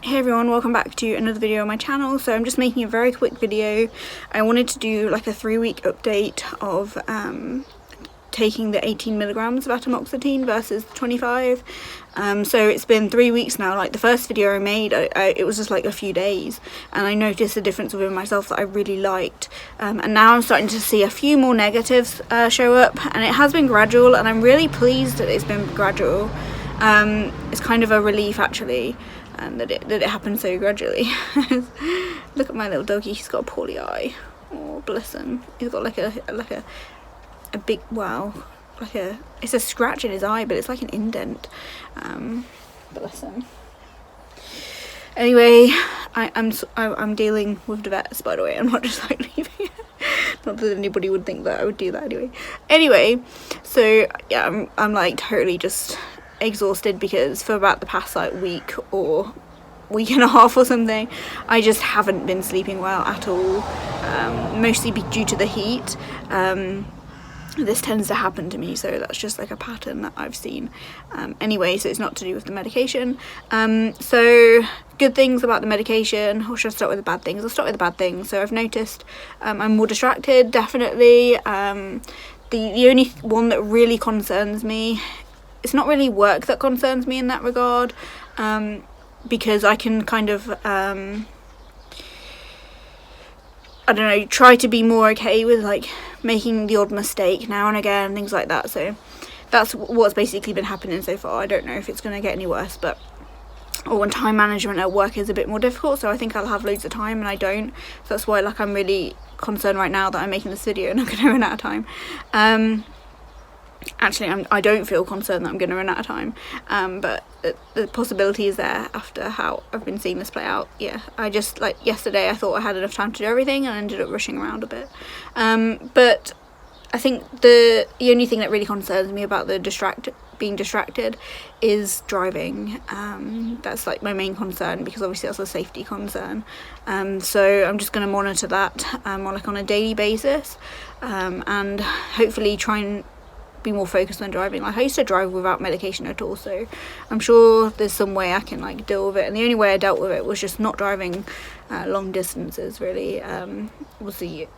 Hey everyone, welcome back to another video on my channel. So I'm just making a very quick video. I wanted to do like a 3-week update of taking the 18 milligrams of atomoxetine versus 25. So it's been 3 weeks now. Like the first video I made, it was just like a few days, and I noticed a difference within myself that I really liked. And now I'm starting to see a few more negatives show up, and it has been gradual, and I'm really pleased that it's been gradual. It's kind of a relief actually. That it happened so gradually. Look at my little doggy, he's got a poorly eye. Oh bless him. He's got like a big, wow, it's a scratch in his eye, but it's like an indent. Bless him. Anyway, I'm dealing with the vets, by the way. I'm not just like leaving it. Not that anybody would think that I would do that anyway. So yeah, I'm like totally just exhausted because for about the past like week or week and a half or something, I just haven't been sleeping well at all, mostly due to the heat. This tends to happen to me, so that's just like a pattern that I've seen. Anyway, so it's not to do with the medication. So good things about the medication, or should I start with the bad things? I'll start with the bad things. So I've noticed I'm more distracted, definitely. The only one that really concerns me, it's not really work that concerns me in that regard, because I can kind of, I don't know, try to be more okay with like making the odd mistake now and again, things like that. So that's what's basically been happening so far. I don't know if it's going to get any worse, but when time management at work is a bit more difficult, so I think I'll have loads of time and I don't. So that's why like I'm really concerned right now that I'm making this video and I'm going to run out of time. Actually, I don't feel concerned that I'm going to run out of time, but the possibility is there after how I've been seeing this play out. Yeah, I just, like yesterday, I thought I had enough time to do everything and I ended up rushing around a bit. But I think the only thing that really concerns me about the being distracted is driving. That's like my main concern, because obviously that's a safety concern. So I'm just going to monitor that on a daily basis, and hopefully try and be more focused on driving. Like I used to drive without medication at all, so I'm sure there's some way I can like deal with it, and the only way I dealt with it was just not driving long distances really. Was the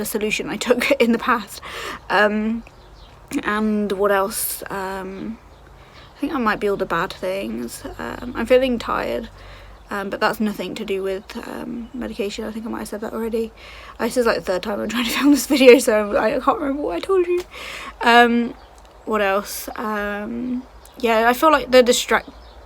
solution I took in the past. And what else? I think that might be all the bad things. I'm feeling tired, but that's nothing to do with medication. I think I might have said that already. This is like the third time I'm trying to film this video, so I can't remember what I told you. What else? Yeah, I feel like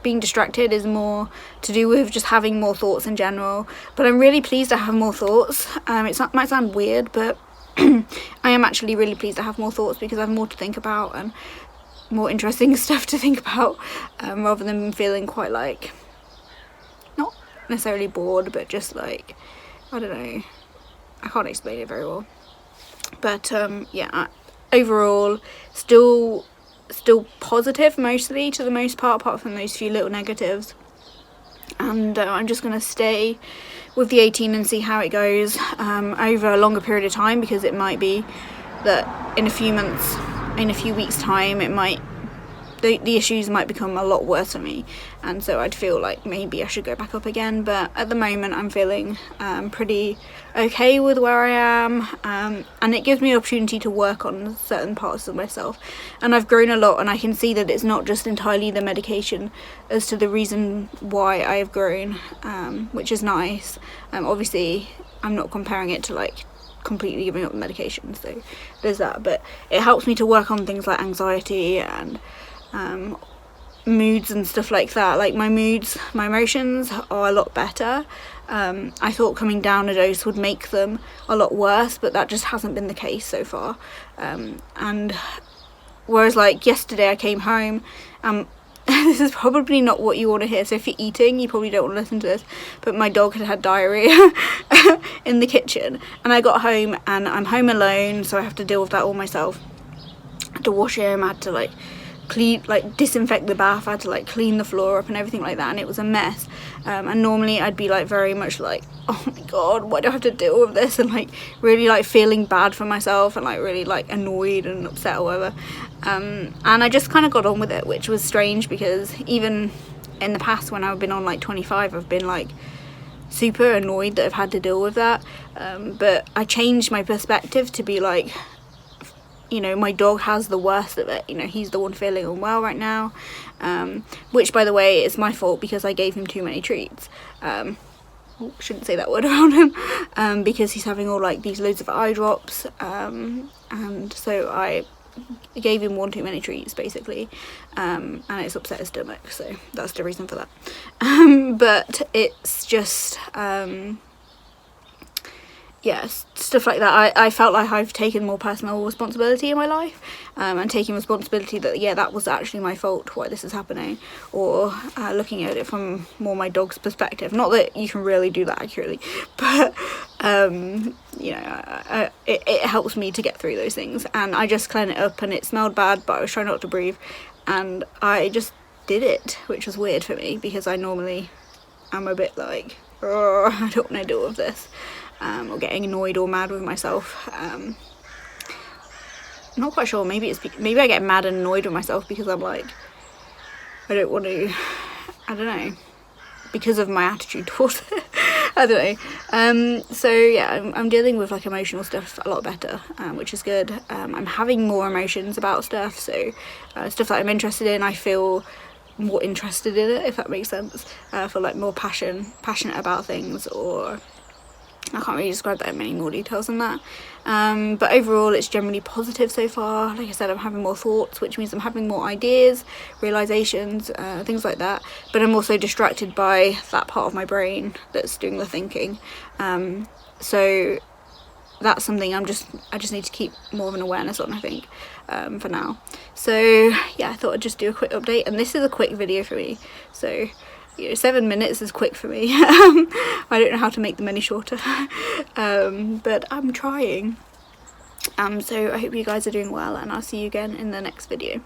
being distracted is more to do with just having more thoughts in general, but I'm really pleased to have more thoughts. It might sound weird, but I am actually really pleased to have more thoughts, because I have more to think about and more interesting stuff to think about, rather than feeling quite like, not necessarily bored, but just like, I don't know, I can't explain it very well. But yeah, overall still positive mostly, to the most part, apart from those few little negatives. And I'm just going to stay with the 18 and see how it goes over a longer period of time, because it might be that in a few weeks time the issues might become a lot worse for me, and so I'd feel like maybe I should go back up again. But at the moment I'm feeling pretty okay with where I am, and it gives me an opportunity to work on certain parts of myself, and I've grown a lot, and I can see that it's not just entirely the medication as to the reason why I have grown, which is nice. Obviously I'm not comparing it to like completely giving up the medication, so there's that, but it helps me to work on things like anxiety and moods and stuff like that. Like my emotions are a lot better. I thought coming down a dose would make them a lot worse, but that just hasn't been the case so far. And whereas like yesterday I came home, this is probably not what you want to hear, so if you're eating you probably don't want to listen to this, but my dog had diarrhea in the kitchen, and I got home and I'm home alone, so I have to deal with that all myself. I had to wash him, I had to like disinfect the bath, I had to like clean the floor up and everything like that, and it was a mess. And normally I'd be like very much like, oh my god, why do I have to deal with this, and like really like feeling bad for myself and like really like annoyed and upset or whatever. And I just kind of got on with it, which was strange, because even in the past when I've been on like 25, I've been like super annoyed that I've had to deal with that, but I changed my perspective to be like, you know, my dog has the worst of it, you know, he's the one feeling unwell right now, which by the way is my fault because I gave him too many treats. Shouldn't say that word around him, because he's having all like these loads of eye drops, and so I gave him one too many treats basically, and it's upset his stomach, so that's the reason for that. But it's just yeah, stuff like that. I felt like I've taken more personal responsibility in my life, and taking responsibility that, yeah, that was actually my fault why this is happening, or looking at it from more my dog's perspective. Not that you can really do that accurately, but you know, it helps me to get through those things. And I just cleaned it up, and it smelled bad, but I was trying not to breathe, and I just did it, which was weird for me because I normally am a bit like, oh, I don't want to deal with this. Or getting annoyed or mad with myself. I'm not quite sure, maybe I get mad and annoyed with myself because I'm like, I don't want to, I don't know, because of my attitude towards it. I don't know. So yeah, I'm dealing with like emotional stuff a lot better, which is good. I'm having more emotions about stuff, so stuff that I'm interested in, I feel more interested in it, if that makes sense. I feel like more passionate about things, or I can't really describe that in many more details than that. But overall it's generally positive so far. Like I said, I'm having more thoughts, which means I'm having more ideas, realizations, things like that. But I'm also distracted by that part of my brain that's doing the thinking. So that's something I just need to keep more of an awareness on, I think, for now. So yeah, I thought I'd just do a quick update, and this is a quick video for me, so you know, 7 minutes is quick for me. I don't know how to make them any shorter, but I'm trying. So I hope you guys are doing well, and I'll see you again in the next video.